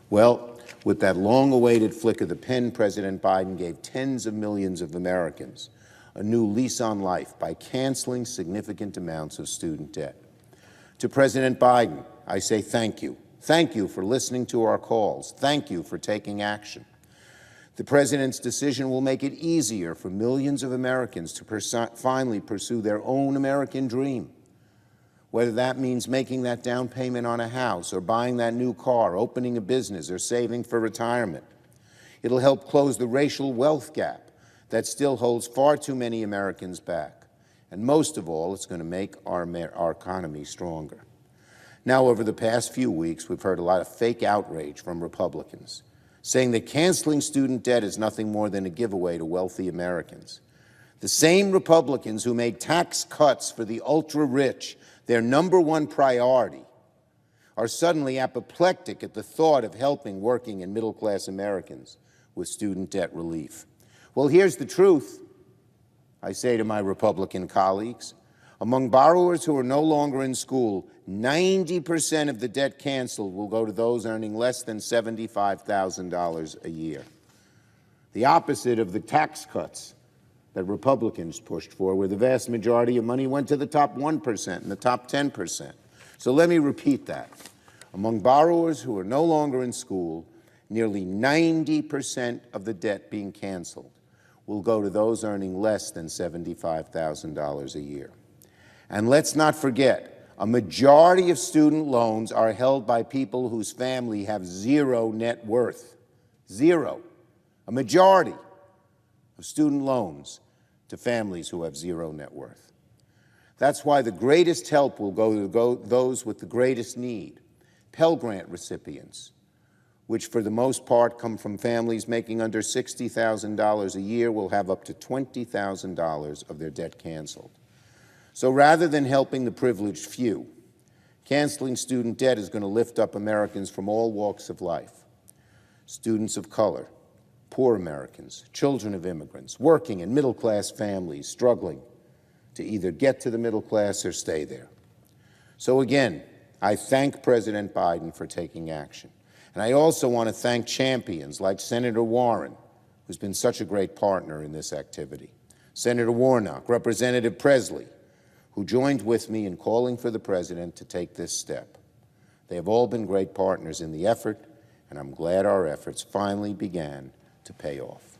Well, with that long-awaited flick of the pen, President Biden gave tens of millions of Americans a new lease on life by canceling significant amounts of student debt. To President Biden, I say thank you. Thank you for listening to our calls. Thank you for taking action. The President's decision will make it easier for millions of Americans to finally pursue their own American dream. Whether that means making that down payment on a house or buying that new car, opening a business, or saving for retirement. It'll help close the racial wealth gap that still holds far too many Americans back. And most of all, it's going to make our economy stronger. Now, over the past few weeks, we've heard a lot of fake outrage from Republicans, saying that canceling student debt is nothing more than a giveaway to wealthy Americans. The same Republicans who made tax cuts for the ultra-rich their #1 priority are suddenly apoplectic at the thought of helping working and middle-class Americans with student debt relief. Well, here's the truth, I say to my Republican colleagues. Among borrowers who are no longer in school, 90% of the debt canceled will go to those earning less than $75,000 a year. The opposite of the tax cuts that Republicans pushed for, where the vast majority of money went to the top 1% and the top 10%. So let me repeat that. Among borrowers who are no longer in school, nearly 90% of the debt being canceled will go to those earning less than $75,000 a year. And let's not forget, a majority of student loans are held by people whose family have zero net worth. Zero. A majority of student loans to families who have zero net worth. That's why the greatest help will go to those with the greatest need. Pell Grant recipients, which for the most part come from families making under $60,000 a year, will have up to $20,000 of their debt canceled. So rather than helping the privileged few, canceling student debt is going to lift up Americans from all walks of life. Students of color, poor Americans, children of immigrants, working and middle-class families struggling to either get to the middle class or stay there. So again, I thank President Biden for taking action. And I also want to thank champions like Senator Warren, who's been such a great partner in this activity, Senator Warnock, Representative Presley, who joined with me in calling for the President to take this step. They have all been great partners in the effort, and I'm glad our efforts finally began to pay off.